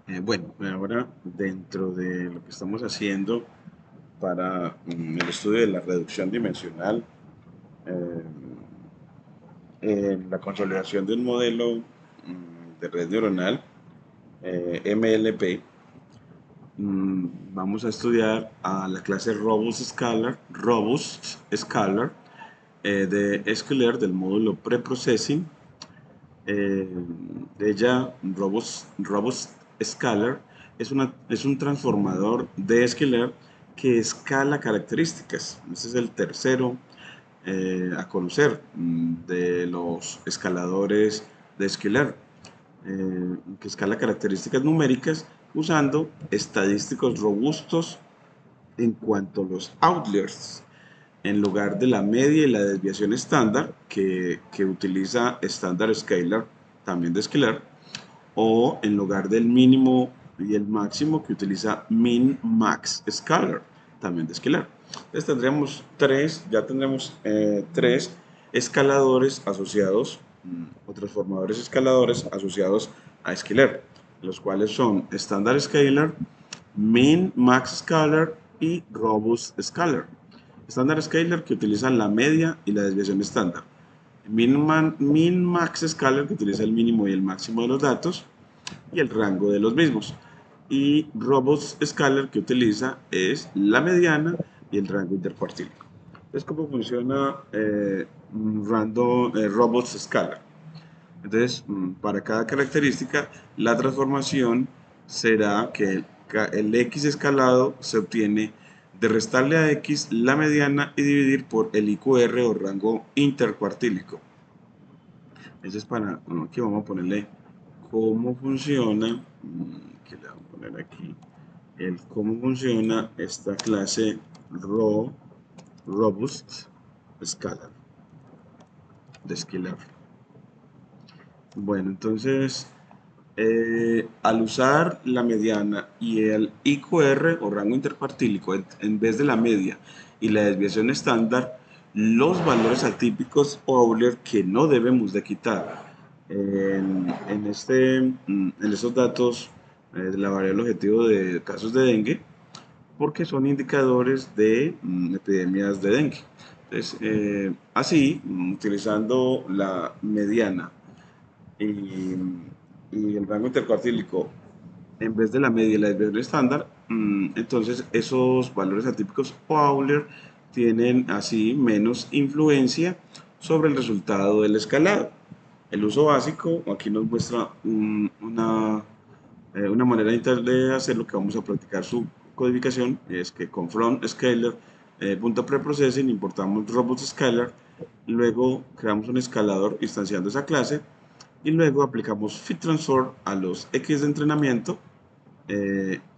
Bueno, ahora dentro de lo que estamos haciendo para el estudio de la reducción dimensional, eh, en la consolidación de un modelo de red neuronal, MLP, vamos a estudiar a la clase Robust Scalar de Schiller del módulo Preprocessing. Eh, Ella, Robust Scalar, es un transformador de Schiller que escala características. Este es el tercero a conocer de los escaladores de Schiller, que escala características numéricas usando estadísticos robustos en cuanto a los outliers, en lugar de la media y la desviación estándar que utiliza estándar scalar, también de Schiller, o en lugar del mínimo y el máximo que utiliza min-max scalar, también de Schiller. Entonces ya tendremos tres escaladores asociados o transformadores escaladores asociados a Schiller, los cuales son estándar scalar, min-max scalar y robust scalar. Estándar scalar que utiliza la media y la desviación estándar. Min-max scalar que utiliza el mínimo y el máximo de los datos y el rango de los mismos. Y robust scalar que utiliza es la mediana y el rango intercuartílico. Entonces, ¿cómo funciona robust scalar? Entonces, para cada característica, la transformación será que el x escalado se obtiene de restarle a x la mediana y dividir por el IQR o rango intercuartílico. Eso es para, aquí vamos a ponerle cómo funciona, que le vamos a poner aquí, el cómo funciona esta clase Robust Scalar, de Scalar. Bueno, entonces, al usar la mediana y el IQR o rango intercuartílico en vez de la media y la desviación estándar, los valores atípicos o Euler que no debemos de quitar en estos datos de la variable objetivo de casos de dengue, porque son indicadores de epidemias de dengue. Entonces, así, utilizando la mediana y, y el rango intercuartílico en vez de la media y la desviación estándar, entonces esos valores atípicos o Euler tienen así menos influencia sobre el resultado del escalado. El uso básico aquí nos muestra una manera de hacer lo que vamos a practicar su codificación, es que con from scalar .preprocessing importamos robust scalar, luego creamos un escalador instanciando esa clase y luego aplicamos fit transform a los x de entrenamiento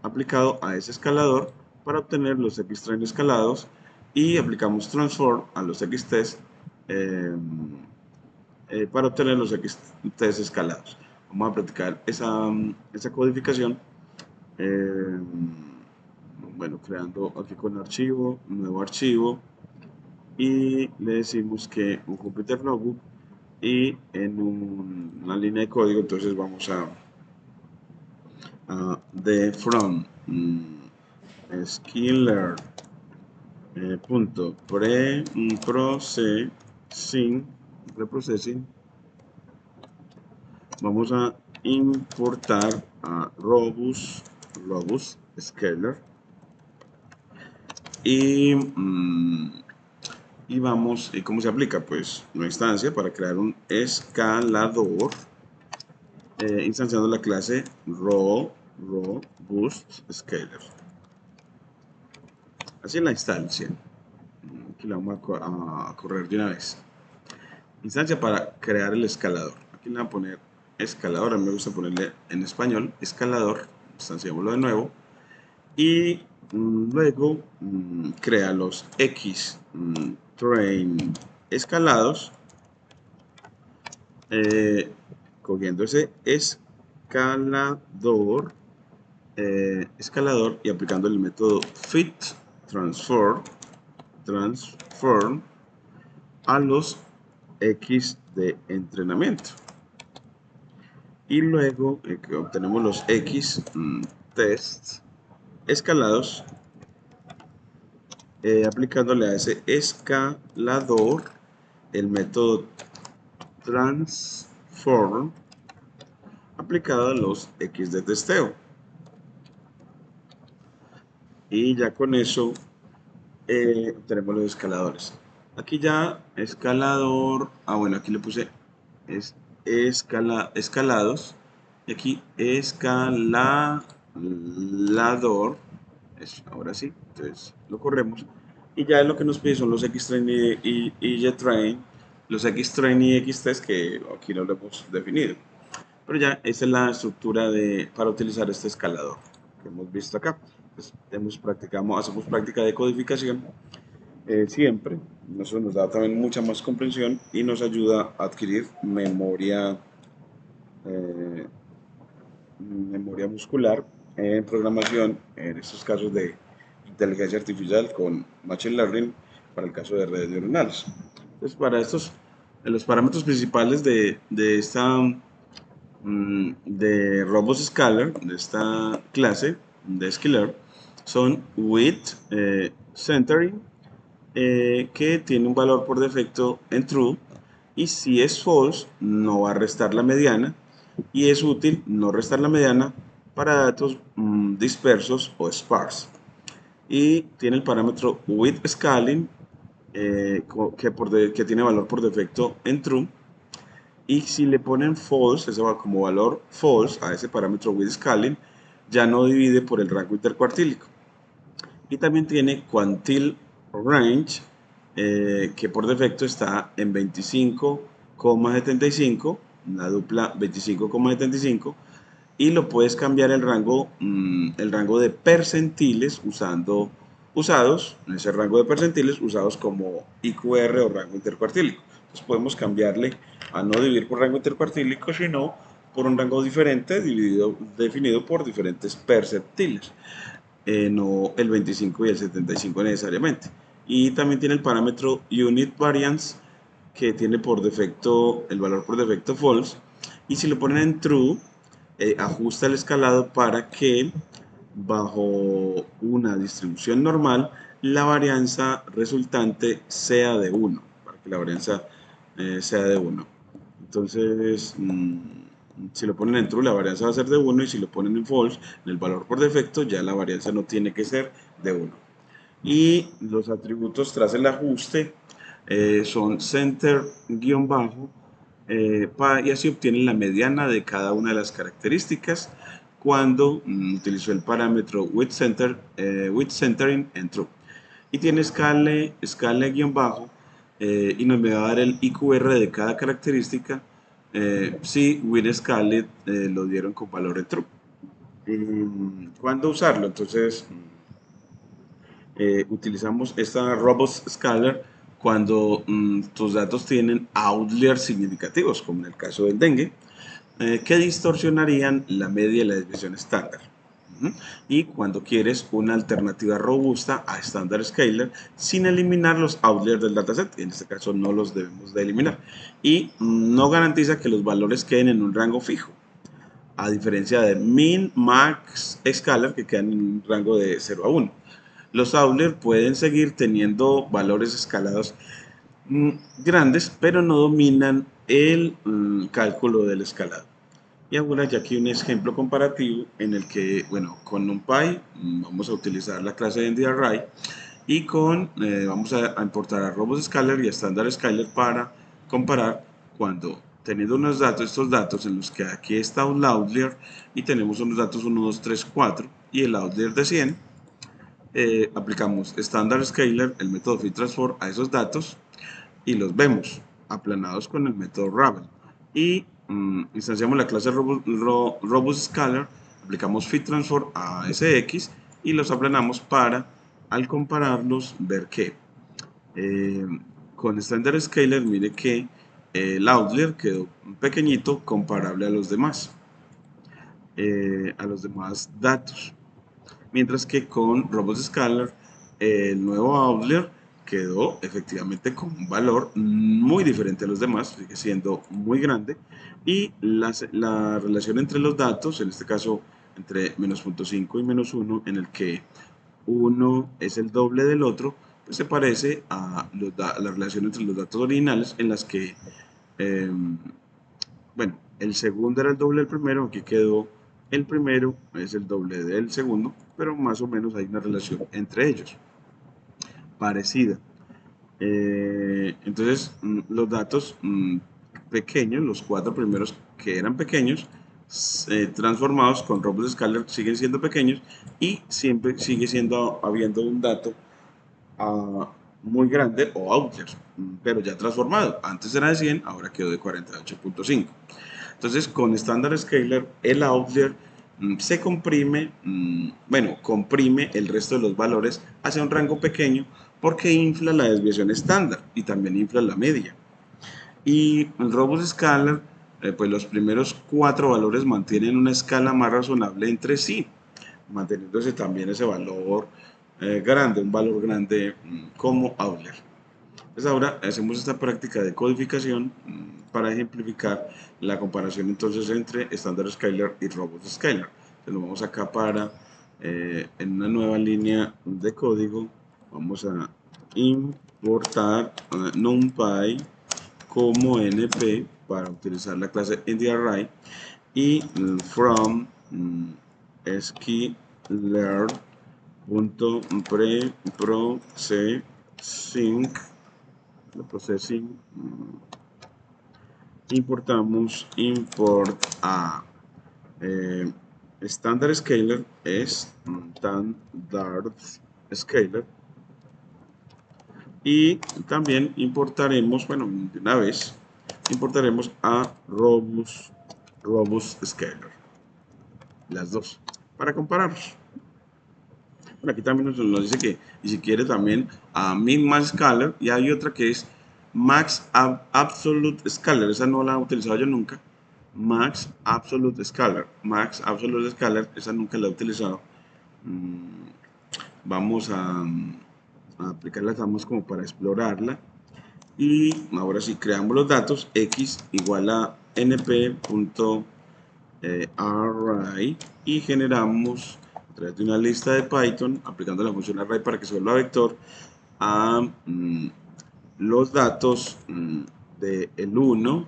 aplicado a ese escalador para obtener los x train escalados y aplicamos transform a los x test eh, para obtener los x test escalados. Vamos a practicar esa codificación. eh, bueno, creando aquí con archivo, un nuevo archivo y le decimos que un Jupyter Notebook y en una línea de código entonces vamos de from skiller punto preprocessing vamos a importar a robust scalar y y vamos, ¿y cómo se aplica? Pues una instancia para crear un escalador instanciando la clase robust_scalar. Así en la instancia. Aquí la vamos a correr de una vez. Instancia para crear el escalador. Aquí le voy a poner escalador. A mí me gusta ponerle en español escalador. Instanciémoslo de nuevo. Y luego crea los X train escalados. Cogiendo ese escalador y aplicando el método fit transform a los X de entrenamiento. y luego que obtenemos los X tests escalados, aplicándole a ese escalador el método transform aplicado a los X de testeo. Y ya con eso tenemos los escaladores. Aquí ya escalador, bueno, aquí le puse escalados, y aquí escalador, ahora sí, entonces lo corremos, y ya lo que nos pide son los Xtrain y JTrain, los Xtrain y Xtest que aquí no lo hemos definido. Pero ya esa es la estructura para utilizar este escalador que hemos visto acá. Entonces, hacemos práctica de codificación siempre. Eso nos da también mucha más comprensión y nos ayuda a adquirir eh, memoria muscular en programación, en estos casos de inteligencia artificial con Machine Learning, para el caso de redes neuronales. Entonces, para los parámetros principales de Robust Scalar, de esta clase de Scalar, son width, centering, que tiene un valor por defecto en true, y si es false no va a restar la mediana, y es útil no restar la mediana para datos dispersos o sparse. Y tiene el parámetro width scaling, que tiene valor por defecto en true, y si le ponen false, eso va como valor false a ese parámetro width scaling, ya no divide por el rango intercuartílico. Y también tiene quantile range, que por defecto está en 25,75, la dupla 25,75, y lo puedes cambiar el rango de percentiles usados, en ese rango de percentiles usados como IQR o rango intercuartílico. Entonces podemos cambiarle a no dividir por rango intercuartílico, sino por un rango diferente definido por diferentes percentiles, no el 25 y el 75 necesariamente. Y también tiene el parámetro unit variance, que tiene por defecto el valor por defecto false, y si lo ponen en true, ajusta el escalado para que bajo una distribución normal la varianza resultante sea de 1, para que la varianza sea de 1. Entonces, si lo ponen en true, la varianza va a ser de 1, y si lo ponen en false, en el valor por defecto, ya la varianza no tiene que ser de 1. Y los atributos tras el ajuste son center guión bajo, y así obtienen la mediana de cada una de las características cuando utilizó el parámetro width centering en true. Y tiene escala guión bajo, y nos va a dar el IQR de cada característica si width scaled lo dieron con valor en true. ¿Cuándo usarlo? Entonces, utilizamos esta Robust Scalar cuando tus datos tienen outliers significativos, como en el caso del dengue, que distorsionarían la media y la desviación estándar. Y cuando quieres una alternativa robusta a Standard Scalar sin eliminar los outliers del dataset, en este caso no los debemos de eliminar, y no garantiza que los valores queden en un rango fijo, a diferencia de min, max, scalar, que quedan en un rango de 0 a 1. Los outliers pueden seguir teniendo valores escalados grandes, pero no dominan el cálculo del escalado. Y ahora ya aquí un ejemplo comparativo en el que, bueno, con NumPy vamos a utilizar la clase de NDRI, y vamos a importar a Robust Scalar y a Standard Scalar para comparar cuando, teniendo estos datos en los que aquí está un outlier y tenemos unos datos 1, 2, 3, 4 y el outlier de 100, aplicamos Standard Scalar, el método Fit Transform, a esos datos y los vemos aplanados con el método Ravel. Y instanciamos la clase Robust Scalar, aplicamos Fit Transform a SX y los aplanamos para, al compararlos, ver que con Standard Scalar, mire que el outlier quedó pequeñito comparable a los demás datos. Mientras que con Robust Scalar, el nuevo outlier quedó efectivamente con un valor muy diferente a los demás, sigue siendo muy grande, y la relación entre los datos, en este caso entre -0.5 y -1, en el que uno es el doble del otro, pues se parece a la relación entre los datos originales en las que, eh, bueno, el segundo era el doble del primero, aquí quedó el primero es el doble del segundo, pero más o menos hay una relación entre ellos, parecida. Entonces, los datos pequeños, los cuatro primeros que eran pequeños, transformados con robust scalar siguen siendo pequeños y siempre sigue siendo habiendo un dato muy grande o outlier, pero ya transformado. Antes era de 100, ahora quedó de 48.5. Entonces, con estándar scalar, el outlier se comprime, bueno, comprime el resto de los valores hacia un rango pequeño porque infla la desviación estándar y también infla la media. Y el robust scalar, pues los primeros cuatro valores mantienen una escala más razonable entre sí, manteniéndose también ese valor grande, un valor grande como outlier. Pues ahora hacemos esta práctica de codificación para ejemplificar la comparación entonces entre estándar scalar y robust scalar. Entonces nos vamos acá para, en una nueva línea de código, vamos a importar NumPy como NP para utilizar la clase NDRI y from processing importamos import a standard scalar es standard scalar y también importaremos, bueno, de una vez importaremos a robust scalar, las dos, para compararlos. Bueno, aquí también nos dice que, y si quiere también a min scalar, y hay otra que es max absolute scalar, esa no la he utilizado yo nunca. Max absolute scalar, esa nunca la he utilizado. Vamos a aplicarla, estamos como para explorarla. Y ahora sí creamos los datos, x igual a np.array y generamos a través de una lista de Python, aplicando la función array para que se vuelva vector, a los datos del 1,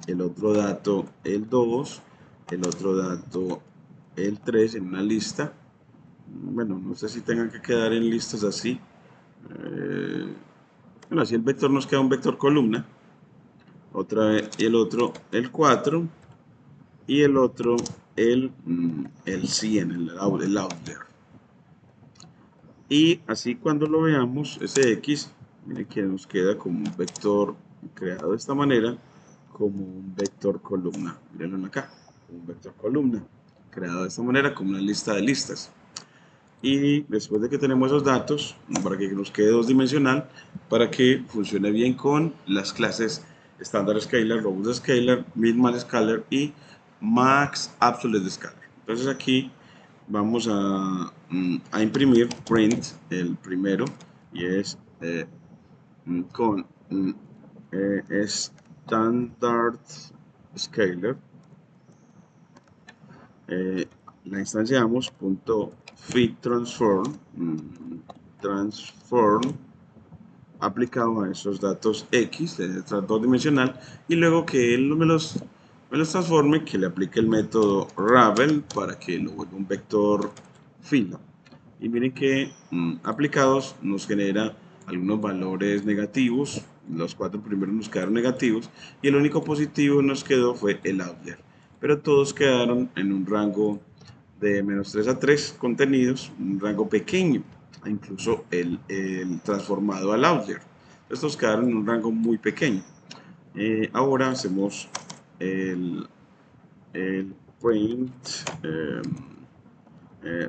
el otro dato el 2, el otro dato el 3 en una lista. Bueno, no sé si tengan que quedar en listas así. Bueno, así el vector nos queda un vector columna. Otra vez, y el otro el 4 y el otro el 100, el outlier. Y así cuando lo veamos, ese X, miren que nos queda como un vector creado de esta manera, como un vector columna. Mirenlo acá, un vector columna, creado de esta manera como una lista de listas. Y después de que tenemos esos datos, para que nos quede dos dimensional, para que funcione bien con las clases estándar scalar, robust scalar, minimal scalar y max absolute scalar. Entonces aquí vamos a imprimir print el primero y es con standard scalar. La instanciamos .fit transform aplicado a esos datos X de trato dimensional y luego que él me los transforme, que le aplique el método Ravel para que lo vuelva un vector fila. Y miren que aplicados nos genera algunos valores negativos, los cuatro primeros nos quedaron negativos y el único positivo nos quedó fue el outlier, pero todos quedaron en un rango de -3 a 3 contenidos, un rango pequeño, incluso el transformado al outlier. Estos quedaron en un rango muy pequeño. Ahora hacemos el print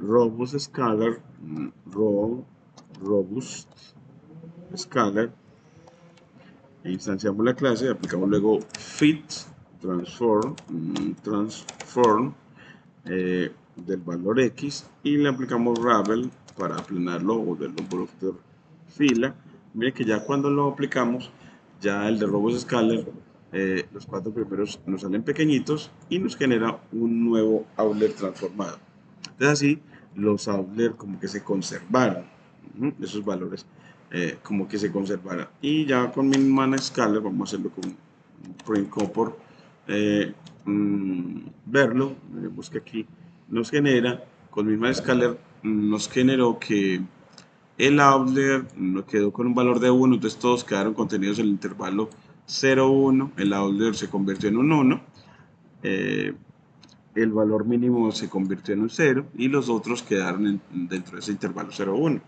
robust scalar, robust scalar, instanciamos la clase, aplicamos luego fit transform del valor X y le aplicamos Ravel para aplanarlo o del vector fila mire que ya cuando lo aplicamos, ya el de Robust Scalar, los cuatro primeros nos salen pequeñitos y nos genera un nuevo Euler transformado. Entonces así los Euler como que se conservaron, esos valores como que se conservaron. Y ya con Min-Man Scalar, vamos a hacerlo con print como por verlo, veremos que aquí nos genera, con Min-Man Scalar nos generó que el Euler no quedó con un valor de 1, entonces todos quedaron contenidos en el intervalo 0,1. El Euler se convirtió en un 1. eh, el valor mínimo se convirtió en un 0 y los otros quedaron dentro de ese intervalo 0,1.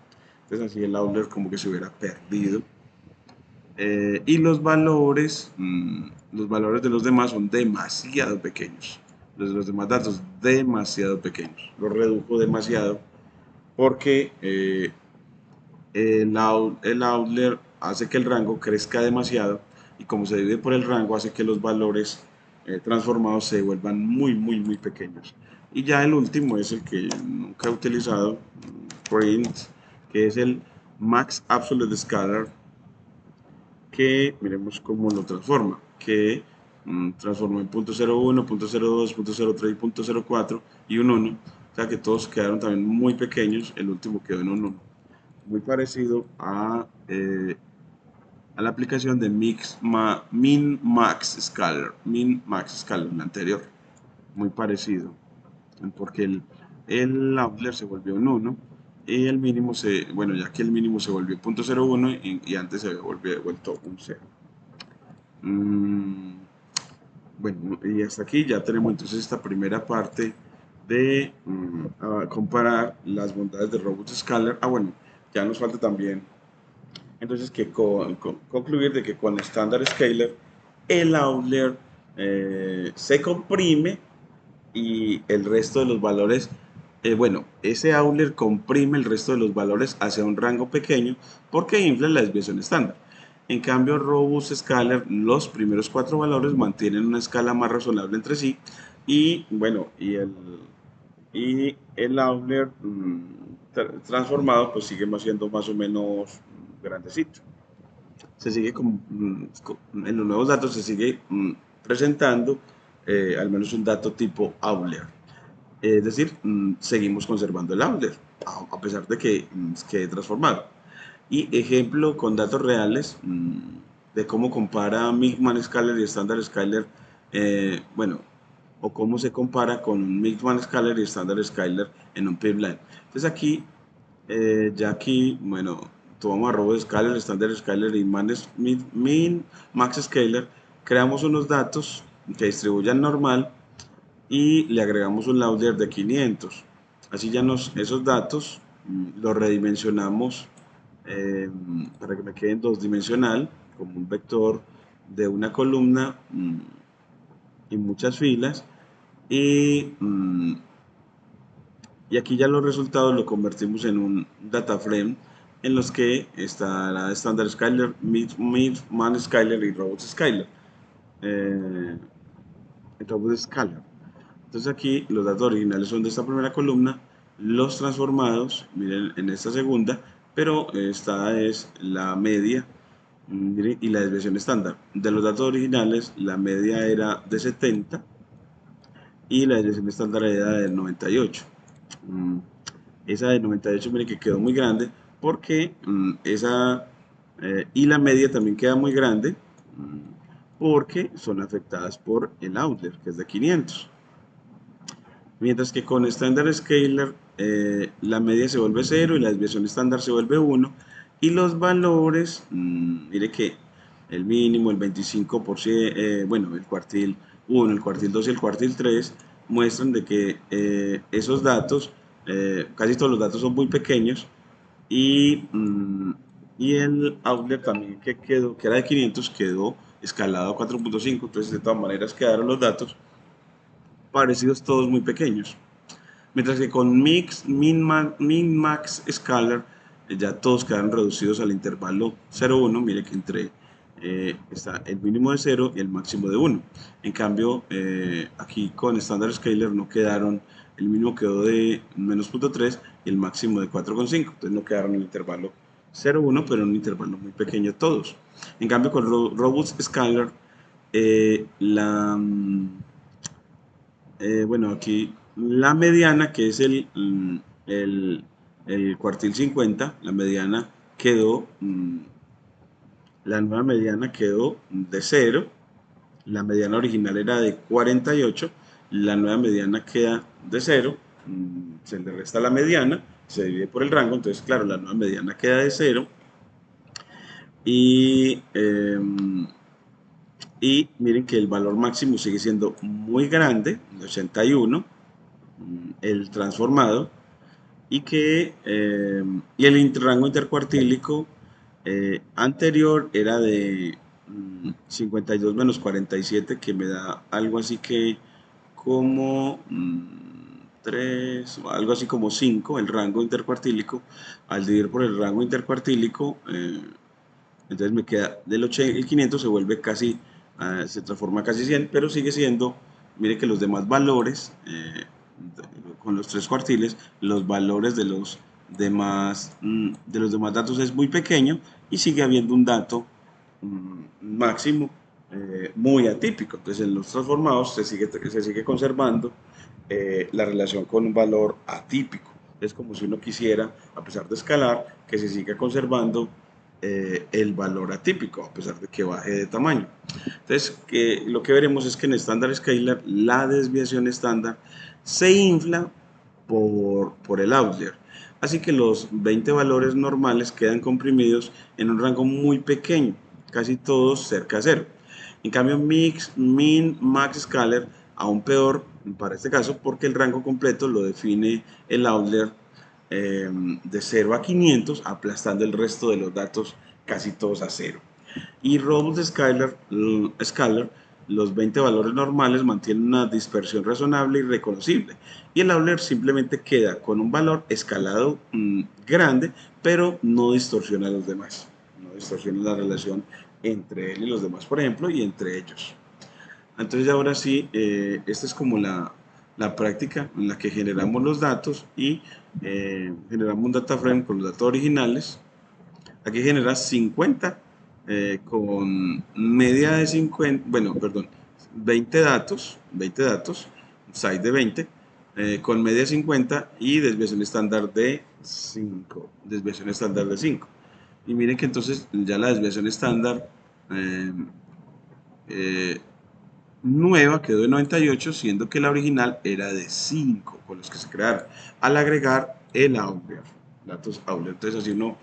Entonces así el Euler como que se hubiera perdido. Y los valores de los demás son demasiado pequeños. Los de los demás datos demasiado pequeños. Lo redujo demasiado porque el Euler hace que el rango crezca demasiado y como se divide por el rango hace que los valores transformados se vuelvan muy pequeños. Y ya el último es el que nunca he utilizado, print, que es el max absolute scalar, que miremos cómo lo transforma, que transformó en .01, .02, .03, .04 y un 1, o sea que todos quedaron también muy pequeños, el último quedó en un 1, muy parecido a la aplicación de Min-Max Scalar, la anterior, muy parecido, porque el Outlier se volvió un 1 y el mínimo bueno, ya que el mínimo se volvió .01 y antes se había vuelto un 0. Mm, bueno, y hasta aquí ya tenemos entonces esta primera parte de comparar las bondades de Robust Scalar. Bueno, ya nos falta también entonces que concluir de que con Standard Scalar el Euler se comprime y el resto de los valores, bueno, ese Euler comprime el resto de los valores hacia un rango pequeño porque infla la desviación estándar. En cambio, Robust Scalar, los primeros cuatro valores mantienen una escala más razonable entre sí y, bueno, y el Euler transformado pues sigue siendo más o menos grandecito. Se sigue en los nuevos datos se sigue presentando al menos un dato tipo Euler. Es decir, seguimos conservando el Euler, a pesar de que quede transformado. Y ejemplo con datos reales de cómo compara Mixman Scalar y Standard Scalar, bueno, o cómo se compara con un Mixman Scalar y Standard Scalar en un pipeline. Entonces aquí, ya aquí, bueno, tomamos a Robust Scalar, Standard Scalar y Min Max Scalar, creamos unos datos que distribuyan normal y le agregamos un lauder de 500. Así ya esos datos los redimensionamos para que me queden dos dimensional, como un vector de una columna y muchas filas. Y aquí ya los resultados lo convertimos en un data frame en los que está la Standard Scalar, Man Scalar y Robust Scalar. Eh, Robust Scalar. Entonces aquí los datos originales son de esta primera columna, los transformados, miren en esta segunda, pero esta es la media, miren, y la desviación estándar. De los datos originales, la media era de 70 y la desviación estándar era de 98. Mm, Esa de 98, miren que quedó muy grande porque y la media también queda muy grande porque son afectadas por el outlier, que es de 500. Mientras que con Standard Scalar la media se vuelve 0 y la desviación estándar se vuelve 1 y los valores, mire que el mínimo, el 25%, bueno, el cuartil 1, el cuartil 2 y el cuartil 3 muestran de que esos datos, casi todos los datos son muy pequeños y el outlier también que era de 500 quedó escalado a 4.5, entonces de todas maneras quedaron los datos parecidos todos muy pequeños. Mientras que con Min-Max Scalar ya todos quedan reducidos al intervalo 0,1. Mire que entre está el mínimo de 0 y el máximo de 1. En cambio, aquí con Standard Scalar no quedaron, el mínimo quedó de -0.3 y el máximo de 4,5. Entonces no quedaron en el intervalo 0,1, pero en un intervalo muy pequeño todos. En cambio, con Robust Scalar, bueno, aquí la mediana, que es el, el cuartil 50, la mediana quedó, la nueva mediana quedó de 0, la mediana original era de 48, la nueva mediana queda de 0, se le resta la mediana, se divide por el rango, entonces claro, la nueva mediana queda de 0 y, y miren que el valor máximo sigue siendo muy grande, de 81, el transformado, y que y el rango intercuartílico anterior era de 52 menos 47, que me da algo así que como 3, algo así como 5, el rango intercuartílico. Al dividir por el rango intercuartílico, entonces me queda el 500 se vuelve casi, se transforma casi 100, pero sigue siendo, mire que los demás valores, con los tres cuartiles, los valores de los demás datos es muy pequeño y sigue habiendo un dato máximo muy atípico. Entonces en los transformados se sigue conservando la relación con un valor atípico. Es como si uno quisiera, a pesar de escalar, que se siga conservando el valor atípico, a pesar de que baje de tamaño. Entonces, lo que veremos es que en estándar scalar la desviación estándar se infla por el outlier. Así que los 20 valores normales quedan comprimidos en un rango muy pequeño, casi todos cerca de cero. En cambio, min, max, scalar, aún peor para este caso, porque el rango completo lo define el outlier de 0 a 500, aplastando el resto de los datos casi todos a 0. Y Robust Scalar, los 20 valores normales mantienen una dispersión razonable y reconocible. Y el outlier simplemente queda con un valor escalado grande, pero no distorsiona a los demás. No distorsiona la relación entre él y los demás, por ejemplo, y entre ellos. Entonces ahora sí, esta es como la práctica en la que generamos los datos y generamos un data frame con los datos originales. Aquí genera 50 con media de 50, bueno, perdón, 20 datos, size de 20, con media de 50 y desviación estándar de 5, desviación estándar de 5. Y miren que entonces ya la desviación estándar eh, eh, nueva quedó de 98, siendo que la original era de 5 con los que se crearon, al agregar el outlier, datos outlier. Entonces así uno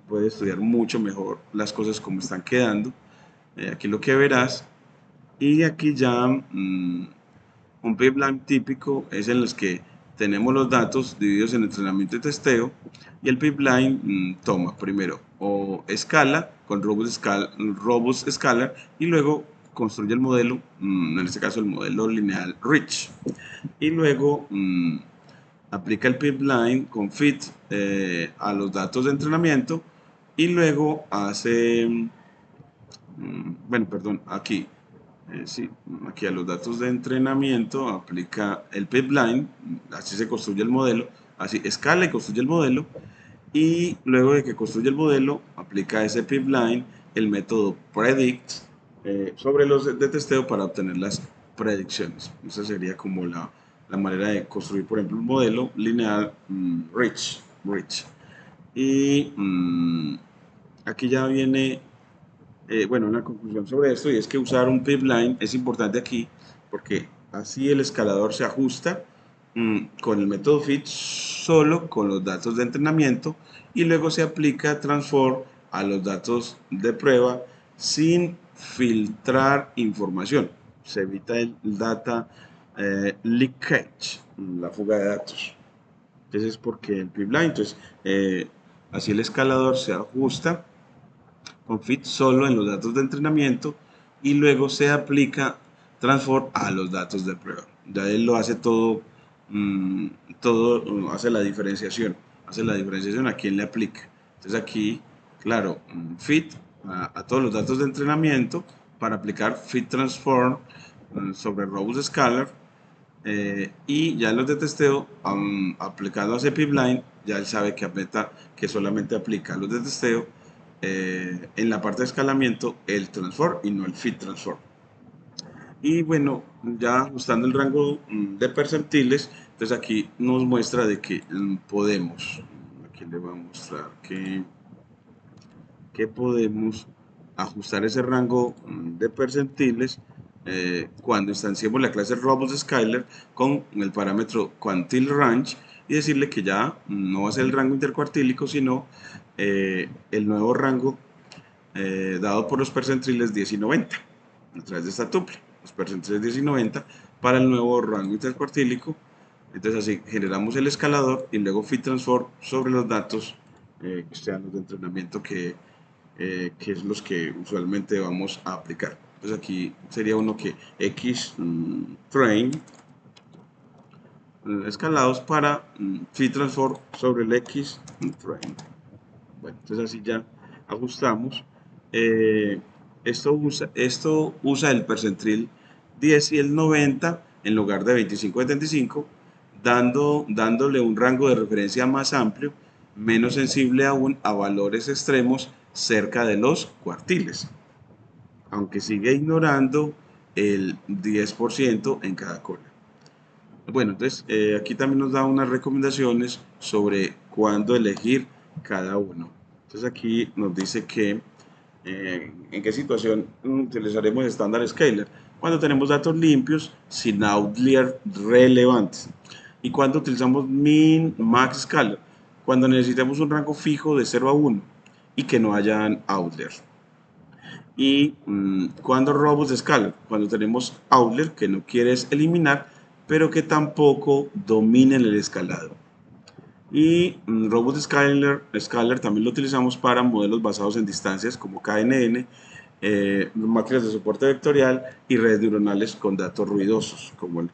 puede estudiar mucho mejor las cosas como están quedando. Aquí lo que verás, y aquí ya un pipeline típico es en los que tenemos los datos divididos en entrenamiento y testeo, y el pipeline toma primero o escala con Robust Scalar y luego construye el modelo, en este caso el modelo lineal Rich, y luego aplica el pipeline con fit a los datos de entrenamiento y luego hace, bueno, perdón, aquí sí, aquí a los datos de entrenamiento aplica el pipeline, así se construye el modelo, así escala y construye el modelo, y luego de que construye el modelo, aplica ese pipeline el método predict sobre los de testeo para obtener las predicciones. Esa sería como la manera de construir, por ejemplo, un modelo lineal rich. Y aquí ya viene bueno, una conclusión sobre esto, y es que usar un pipeline es importante aquí porque así el escalador se ajusta con el método fit solo con los datos de entrenamiento y luego se aplica transform a los datos de prueba sin filtrar información. Se evita el data leakage, la fuga de datos. Entonces es porque el pipeline, entonces así el escalador se ajusta con fit solo en los datos de entrenamiento y luego se aplica transform a los datos de prueba. Ya él lo hace todo, hace la diferenciación a quién le aplica. Entonces aquí, claro, fit a todos los datos de entrenamiento para aplicar fit transform sobre Robust Scalar Y ya los de testeo, aplicando a cpBline, ya él sabe que solamente aplica a los de testeo en la parte de escalamiento el transform y no el fit transform. Y bueno, ya ajustando el rango de percentiles, entonces aquí nos muestra de que podemos, aquí le voy a mostrar que podemos ajustar ese rango de percentiles cuando instanciemos la clase RobustScaler con el parámetro QuantileRange y decirle que ya no va a ser el rango intercuartílico, sino el nuevo rango dado por los percentiles 10 y 90 a través de esta tuple, los percentiles 10 y 90 para el nuevo rango intercuartílico. Entonces así generamos el escalador y luego fit transform sobre los datos que sean los de entrenamiento que es los que usualmente vamos a aplicar. Entonces aquí sería uno que X train escalados para fit transform sobre el X train. Bueno, entonces así ya ajustamos. Eh, esto usa el percentil 10 y el 90 en lugar de 25 y 75, dándole un rango de referencia más amplio, menos sensible aún a valores extremos cerca de los cuartiles, aunque sigue ignorando el 10% en cada cola. Bueno, entonces aquí también nos da unas recomendaciones sobre cuándo elegir cada uno. Entonces aquí nos dice que en qué situación utilizaremos estándar scaler. Cuando tenemos datos limpios sin outlier relevantes. Y cuando utilizamos min max scaler. Cuando necesitamos un rango fijo de 0 a 1 y que no hayan outliers. Y cuando robust scaler, cuando tenemos outlier que no quieres eliminar, pero que tampoco dominen el escalado. Y robust scaler también lo utilizamos para modelos basados en distancias como KNN, máquinas de soporte vectorial y redes neuronales con datos ruidosos, como la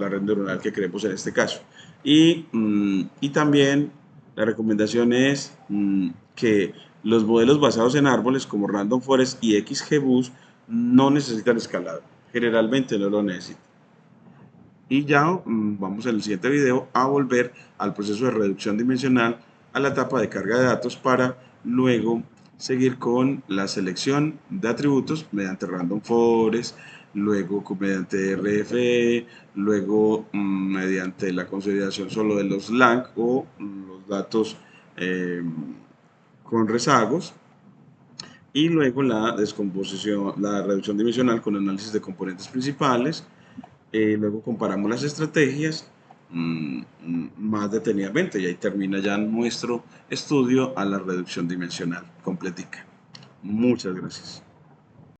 red neuronal que queremos en este caso. Y también la recomendación es que los modelos basados en árboles como Random Forest y XGBoost no necesitan escalado. Generalmente no lo necesitan. Y ya vamos en el siguiente video a volver al proceso de reducción dimensional a la etapa de carga de datos para luego seguir con la selección de atributos mediante Random Forest, luego mediante RFE, luego mediante la consolidación solo de los LANG o los datos con rezagos y luego la descomposición, la reducción dimensional con análisis de componentes principales. Luego comparamos las estrategias más detenidamente y ahí termina ya nuestro estudio a la reducción dimensional completica. Muchas gracias.